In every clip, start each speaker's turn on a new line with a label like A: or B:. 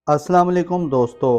A: अस्सलाम वालेकुम दोस्तों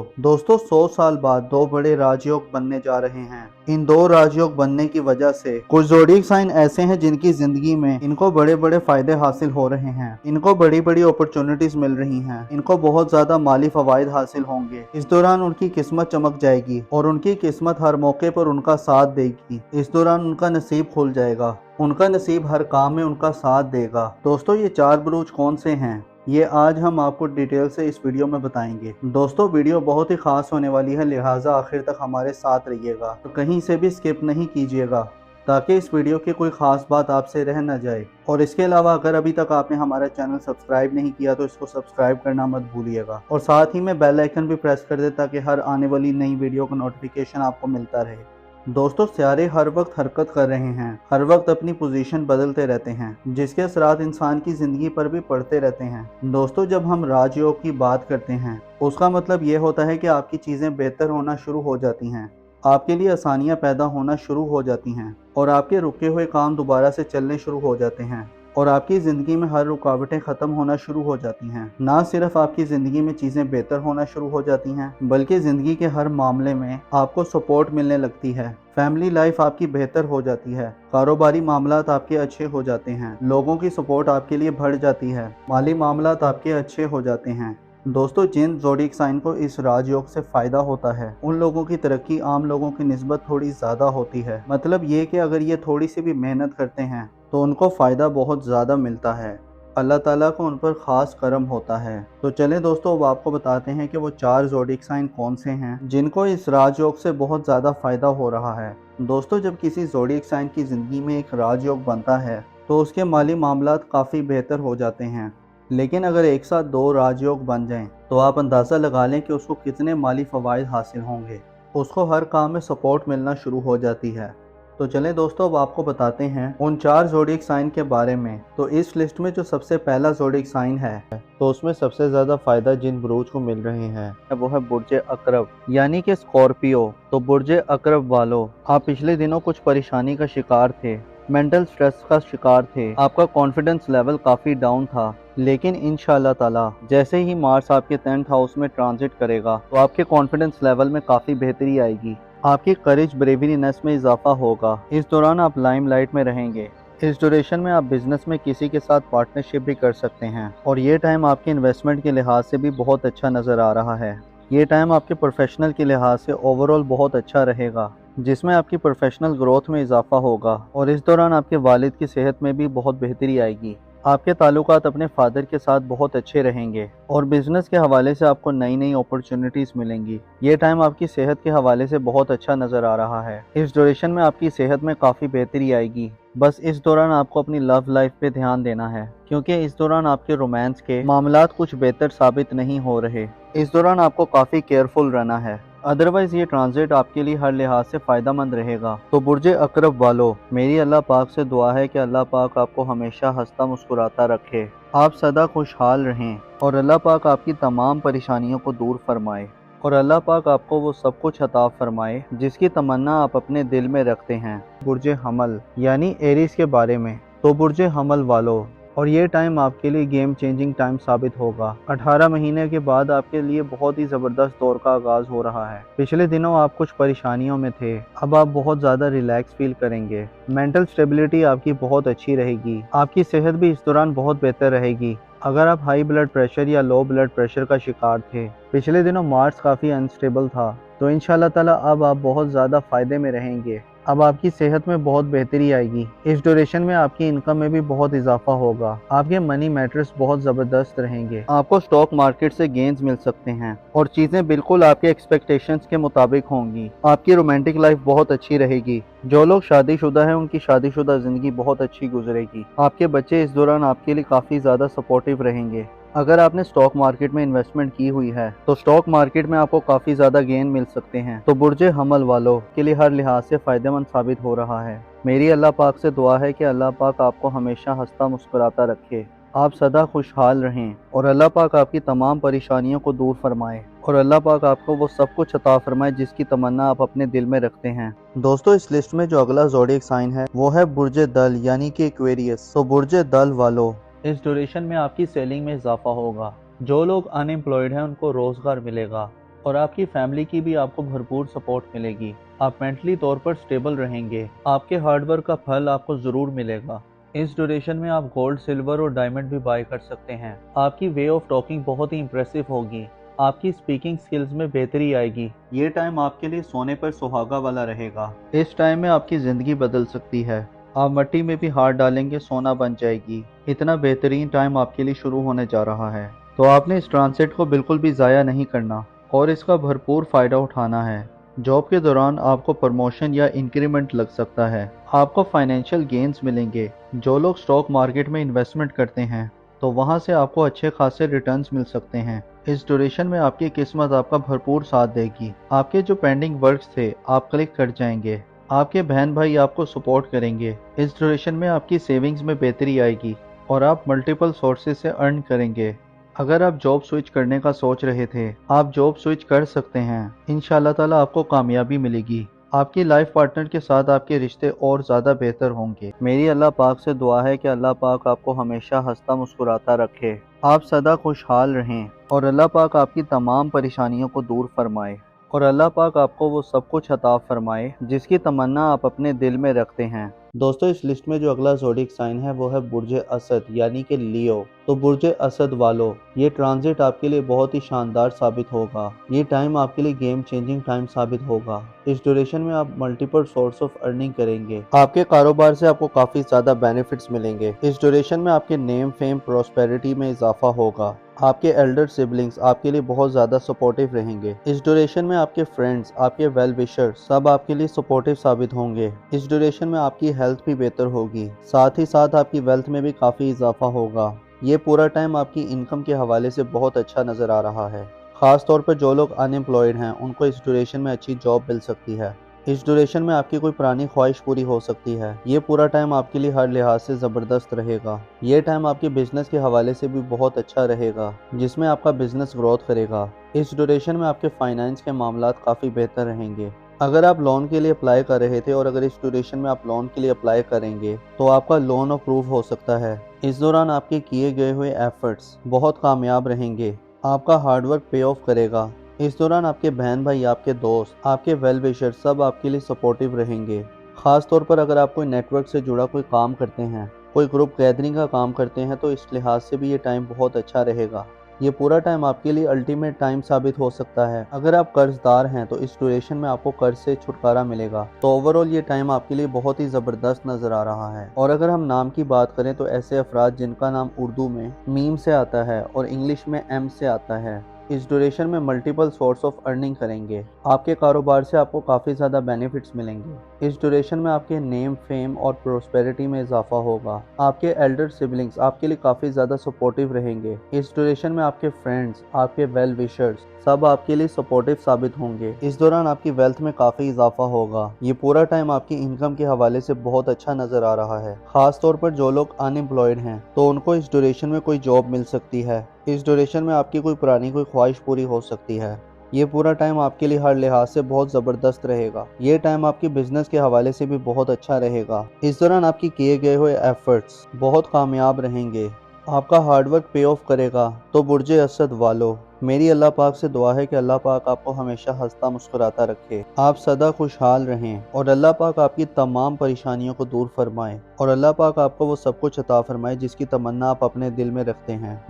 A: 100 साल बाद दो बड़े राजयोग बनने जा रहे हैं। इन दो राजयोग बनने की वजह से कुछ ज़ोडिएक साइन ऐसे हैं जिनकी जिंदगी में इनको बड़े बड़े फायदे हासिल हो रहे हैं। इनको बड़ी बड़ी अपॉर्चुनिटीज मिल रही हैं। इनको बहुत ज्यादा माली फवायद हासिल होंगे। इस दौरान उनकी किस्मत चमक जाएगी और उनकी किस्मत हर मौके पर उनका साथ देगी। इस दौरान उनका नसीब खुल जाएगा। उनका नसीब हर काम में उनका साथ देगा। दोस्तों, ये 4 बुरूज कौन से हैं, ये आज हम आपको डिटेल से इस वीडियो में बताएंगे। दोस्तों, वीडियो बहुत ही खास होने वाली है, लिहाजा आखिर तक हमारे साथ रहिएगा। तो कहीं से भी स्किप नहीं कीजिएगा ताकि इस वीडियो की कोई खास बात आपसे रह न जाए। और इसके अलावा अगर अभी तक आपने हमारा चैनल सब्सक्राइब नहीं किया तो इसको सब्सक्राइब करना मत भूलिएगा और साथ ही में बेल आइकन भी प्रेस कर दे ताकि हर आने वाली नई वीडियो का नोटिफिकेशन आपको मिलता रहे। दोस्तों, सितारे हर वक्त हरकत कर रहे हैं, हर वक्त अपनी पोजीशन बदलते रहते हैं, जिसके असरात इंसान की जिंदगी पर भी पड़ते रहते हैं। दोस्तों, जब हम राजयोग की बात करते हैं उसका मतलब ये होता है कि आपकी चीज़ें बेहतर होना शुरू हो जाती हैं, आपके लिए आसानियाँ पैदा होना शुरू हो जाती हैं और आपके रुके हुए काम दोबारा से चलने शुरू हो जाते हैं और आपकी ज़िंदगी में हर रुकावटें ख़त्म होना शुरू हो जाती हैं। ना सिर्फ आपकी ज़िंदगी में चीज़ें बेहतर होना शुरू हो जाती हैं बल्कि ज़िंदगी के हर मामले में आपको सपोर्ट मिलने लगती है। फैमिली लाइफ आपकी बेहतर हो जाती है, कारोबारी मामलात आपके अच्छे हो जाते हैं, लोगों की सपोर्ट आपके लिए बढ़ जाती है, माली मामलात आपके अच्छे हो जाते हैं। दोस्तों, जिन ज़ोडिएक साइन को इस राजयोग से फ़ायदा होता है उन लोगों की तरक्की आम लोगों की निस्बत थोड़ी ज़्यादा होती है। मतलब ये कि अगर ये थोड़ी सी भी मेहनत करते हैं तो उनको फ़ायदा बहुत ज़्यादा मिलता है। अल्लाह ताला को उन पर ख़ास करम होता है। तो चलें दोस्तों, अब आपको बताते हैं कि वो 4 ज़ोडिएक साइन कौन से हैं जिनको इस राजयोग से बहुत ज़्यादा फ़ायदा हो रहा है। दोस्तों, जब किसी ज़ोडिएक साइन की ज़िंदगी में एक राजयोग बनता है तो उसके माली मामलात काफ़ी बेहतर हो जाते हैं। लेकिन अगर एक साथ 2 राजयोग बन जाएं तो आप अंदाज़ा लगा लें कि उसको कितने माली फ़वाइद हासिल होंगे। उसको हर काम में सपोर्ट मिलना शुरू हो जाती है। तो चलें दोस्तों, अब आपको बताते हैं उन 4 ज़ोडिएक साइन के बारे में। तो इस लिस्ट में जो सबसे पहला ज़ोडिएक साइन है तो उसमें सबसे ज़्यादा फ़ायदा जिन बुरूज को मिल रहे हैं वो है बुर्ज अकरब यानी कि स्कॉर्पियो। तो बुर्ज अकरब वालों, आप पिछले दिनों कुछ परेशानी का शिकार थे, मेंटल स्ट्रेस का शिकार थे, आपका कॉन्फिडेंस लेवल काफ़ी डाउन था। लेकिन इंशाल्लाह ताला जैसे ही मार्स आपके 10th हाउस में ट्रांजिट करेगा तो आपके कॉन्फिडेंस लेवल में काफ़ी बेहतरी आएगी, आपकी करेज ब्रेवरीनेस में इजाफा होगा। इस दौरान आप लाइमलाइट में रहेंगे। इस ड्यूरेशन में आप बिजनेस में किसी के साथ पार्टनरशिप भी कर सकते हैं और ये टाइम आपके इन्वेस्टमेंट के लिहाज से भी बहुत अच्छा नज़र आ रहा है। ये टाइम आपके प्रोफेशनल के लिहाज से ओवरऑल बहुत अच्छा रहेगा जिसमें आपकी प्रोफेशनल ग्रोथ में इजाफा होगा और इस दौरान आपके वालिद की सेहत में भी बहुत बेहतरी आएगी। आपके ताल्लुकात अपने फादर के साथ बहुत अच्छे रहेंगे और बिजनेस के हवाले से आपको नई नई अपॉर्चुनिटीज़ मिलेंगी। ये टाइम आपकी सेहत के हवाले से बहुत अच्छा नज़र आ रहा है। इस ड्यूरेशन में आपकी सेहत में काफ़ी बेहतरी आएगी। बस इस दौरान आपको अपनी लव लाइफ पे ध्यान देना है क्योंकि इस दौरान आपके रोमांस के मामलात कुछ बेहतर साबित नहीं हो रहे। इस दौरान आपको काफ़ी केयरफुल रहना है, अदरवाइज ये ट्रांजिट आपके लिए हर लिहाज से फ़ायदेमंद रहेगा। तो बुर्ज अकरब वालों, मेरी अल्लाह पाक से दुआ है कि अल्लाह पाक आपको हमेशा हंसता मुस्कुराता रखे, आप सदा खुशहाल रहें और अल्लाह पाक आपकी तमाम परेशानियों को दूर फरमाए और अल्लाह पाक आपको वो सब कुछ अता फरमाए जिसकी तमन्ना आप अपने दिल में रखते हैं। बुर्ज हमल यानी एरीज के बारे में। तो बुर्ज हमल वालों, और ये टाइम आपके लिए गेम चेंजिंग टाइम साबित होगा। 18 महीने के बाद आपके लिए बहुत ही ज़बरदस्त दौर का आगाज़ हो रहा है। पिछले दिनों आप कुछ परेशानियों में थे, अब आप बहुत ज़्यादा रिलैक्स फील करेंगे। मेंटल स्टेबिलिटी आपकी बहुत अच्छी रहेगी, आपकी सेहत भी इस दौरान बहुत बेहतर रहेगी। अगर आप हाई ब्लड प्रेशर या लो ब्लड प्रेशर का शिकार थे, पिछले दिनों मार्स काफ़ी अनस्टेबल था, तो इंशाल्लाह ताला अब आप बहुत ज़्यादा फ़ायदे में रहेंगे। अब आपकी सेहत में बहुत बेहतरी आएगी। इस ड्यूरेशन में आपकी इनकम में भी बहुत इजाफा होगा। आपके मनी मैटर्स बहुत ज़बरदस्त रहेंगे। आपको स्टॉक मार्केट से गेन्स मिल सकते हैं और चीज़ें बिल्कुल आपके एक्सपेक्टेशंस के मुताबिक होंगी। आपकी रोमांटिक लाइफ बहुत अच्छी रहेगी। जो लोग शादीशुदा हैं उनकी शादीशुदा ज़िंदगी बहुत अच्छी गुजरेगी। आपके बच्चे इस दौरान आपके लिए काफ़ी ज़्यादा सपोर्टिव रहेंगे। अगर आपने स्टॉक मार्केट में इन्वेस्टमेंट की हुई है तो स्टॉक मार्केट में आपको काफ़ी ज़्यादा गेन मिल सकते हैं। तो बुर्ज हमल वालों के लिए हर लिहाज से फ़ायदेमंद साबित हो रहा है। मेरी अल्लाह पाक से दुआ है कि अल्लाह पाक आपको हमेशा हंसता मुस्कुराता रखे, आप सदा खुशहाल रहें और अल्लाह पाक आपकी तमाम परेशानियों को दूर फरमाए और अल्लाह पाक आपको वो सब कुछ अता फरमाए जिसकी तमन्ना आप अपने दिल में रखते हैं। दोस्तों, इस लिस्ट में जो अगला ज़ोडिएक साइन है वो है बुर्ज दल यानी कि एक्वेरियस। तो बुर्ज दल वालों, इस ड्यूरेशन में आपकी सेलिंग में इजाफा होगा, जो लोग अनएम्प्लॉयड हैं उनको रोज़गार मिलेगा और आपकी फैमिली की भी आपको भरपूर सपोर्ट मिलेगी। आप मेंटली तौर पर स्टेबल रहेंगे। आपके हार्डवर्क का फल आपको ज़रूर मिलेगा। इस ड्यूरेशन में आप गोल्ड, सिल्वर और डायमंड भी बाय कर सकते हैं। आपकी वे ऑफ टॉकिंग बहुत ही इंप्रेसिव होगी। आपकी स्पीकिंग स्किल्स में बेहतरी आएगी। ये टाइम आपके लिए सोने पर सुहागा वाला रहेगा। इस टाइम में आपकी ज़िंदगी बदल सकती है। आप मिट्टी में भी हाथ डालेंगे, सोना बन जाएगी। इतना बेहतरीन टाइम आपके लिए शुरू होने जा रहा है, तो आपने इस ट्रांसिट को बिल्कुल भी ज़ाया नहीं करना और इसका भरपूर फ़ायदा उठाना है। जॉब के दौरान आपको प्रमोशन या इंक्रीमेंट लग सकता है। आपको फाइनेंशियल गेन्स मिलेंगे। जो लोग स्टॉक मार्केट में इन्वेस्टमेंट करते हैं तो वहां से आपको अच्छे खासे रिटर्न्स मिल सकते हैं। इस ड्यूरेशन में आपकी किस्मत आपका भरपूर साथ देगी। आपके जो पेंडिंग वर्क्स थे आप क्लिक कर जाएंगे। आपके बहन भाई आपको सपोर्ट करेंगे। इस ड्यूरेशन में आपकी सेविंग्स में बेहतरी आएगी और आप मल्टीपल सोर्सेज से अर्न करेंगे। अगर आप जॉब स्विच करने का सोच रहे थे, आप जॉब स्विच कर सकते हैं। इंशाल्लाह ताला आपको कामयाबी मिलेगी। आपकी लाइफ पार्टनर के साथ आपके रिश्ते और ज़्यादा बेहतर होंगे। मेरी अल्लाह पाक से दुआ है कि अल्लाह पाक आपको हमेशा हंसता मुस्कुराता रखे। आप सदा खुशहाल रहें और अल्लाह पाक आपकी तमाम परेशानियों को दूर फरमाए और अल्लाह पाक आपको वो सब कुछ अता फरमाए जिसकी तमन्ना आप अपने दिल में रखते हैं। दोस्तों, इस लिस्ट में जो अगला ज़ोडिक साइन है वो है बुर्ज असद यानी कि लियो। तो बुर्ज असद वालों, ये ट्रांजिट आपके लिए बहुत ही शानदार साबित होगा। ये टाइम आपके लिए गेम चेंजिंग टाइम साबित होगा। इस ड्यूरेशन में आप मल्टीपल सोर्स ऑफ अर्निंग करेंगे। आपके कारोबार से आपको काफी ज्यादा बेनिफिट्स मिलेंगे। इस ड्यूरेशन में आपके नेम, फेम, प्रोस्पेरिटी में इजाफा होगा। आपके एल्डर सिबलिंग्स आपके लिए बहुत ज़्यादा सपोर्टिव रहेंगे। इस ड्यूरेशन में आपके फ्रेंड्स, आपके वेल विशर्स सब आपके लिए सपोर्टिव साबित होंगे। इस ड्यूरेशन में आपकी हेल्थ भी बेहतर होगी। साथ ही साथ आपकी वेल्थ में भी काफ़ी इजाफा होगा। ये पूरा टाइम आपकी इनकम के हवाले से बहुत अच्छा नज़र आ रहा है। ख़ास तौर पर जो लोग अनएम्प्लॉयड हैं उनको इस ड्यूरेशन में अच्छी जॉब मिल सकती है। इस ड्यूरेशन में आपकी कोई पुरानी ख्वाहिश पूरी हो सकती है। ये पूरा टाइम आपके लिए हर लिहाज से ज़बरदस्त रहेगा। ये टाइम आपके बिजनेस के हवाले से भी बहुत अच्छा रहेगा जिसमें आपका बिजनेस ग्रोथ करेगा। इस ड्यूरेशन में आपके फाइनेंस के मामलात काफ़ी बेहतर रहेंगे। अगर आप लोन के लिए अप्लाई कर रहे थे और अगर इस ड्यूरेशन में आप लोन के लिए अप्लाई करेंगे तो आपका लोन अप्रूव हो सकता है। इस दौरान आपके किए गए हुए एफर्ट्स बहुत कामयाब रहेंगे। आपका हार्डवर्क पे ऑफ करेगा। इस दौरान आपके बहन भाई, आपके दोस्त, आपके वेल विशर सब आपके लिए सपोर्टिव रहेंगे। ख़ास तौर पर अगर आप कोई नेटवर्क से जुड़ा कोई काम करते हैं, कोई ग्रुप गैदरिंग का काम करते हैं तो इस लिहाज से भी ये टाइम बहुत अच्छा रहेगा। ये पूरा टाइम आपके लिए अल्टीमेट टाइम साबित हो सकता है। अगर आप कर्जदार हैं तो इस ड्यूरेशन में आपको कर्ज से छुटकारा मिलेगा। तो ओवरऑल ये टाइम आपके लिए बहुत ही ज़बरदस्त नज़र आ रहा है। और अगर हम नाम की बात करें तो ऐसे अफराद जिनका नाम उर्दू में मीम से आता है और इंग्लिश में एम से आता है, इस ड्यूरेशन में मल्टीपल सोर्स ऑफ अर्निंग करेंगे। आपके कारोबार से आपको काफ़ी ज़्यादा बेनिफिट्स मिलेंगे। इस ड्यूरेशन में आपके नेम, फेम और प्रोस्पेरिटी में इजाफा होगा। आपके एल्डर सिबलिंग्स आपके लिए काफ़ी ज़्यादा सपोर्टिव रहेंगे। इस ड्यूरेशन में आपके फ्रेंड्स, आपके वेल विशर्स सब आपके लिए सपोर्टिव साबित होंगे। इस दौरान आपकी वेल्थ में काफ़ी इजाफा होगा। ये पूरा टाइम आपकी इनकम के हवाले से बहुत अच्छा नज़र आ रहा है। ख़ास तौर पर जो लोग अनएम्प्लॉयड हैं तो उनको इस ड्यूरेशन में कोई जॉब मिल सकती है। इस ड्यूरेशन में आपकी कोई पुरानी कोई ख्वाहिश पूरी हो सकती है। ये पूरा टाइम आपके लिए हर लिहाज से बहुत ज़बरदस्त रहेगा। ये टाइम आपकी बिजनेस के हवाले से भी बहुत अच्छा रहेगा। इस दौरान आपकी किए गए हुए एफर्ट्स बहुत कामयाब रहेंगे। आपका हार्डवर्क पे ऑफ करेगा। तो बुर्ज असद वालों, मेरी अल्लाह पाक से दुआ है कि अल्लाह पाक आपको हमेशा हंसता मुस्कुराता रखे। आप सदा खुशहाल रहें और अल्लाह पाक आपकी तमाम परेशानियों को दूर फरमाए और अल्लाह पाक आपको वो सब कुछ अता फरमाए जिसकी तमन्ना आप अपने दिल में रखते हैं।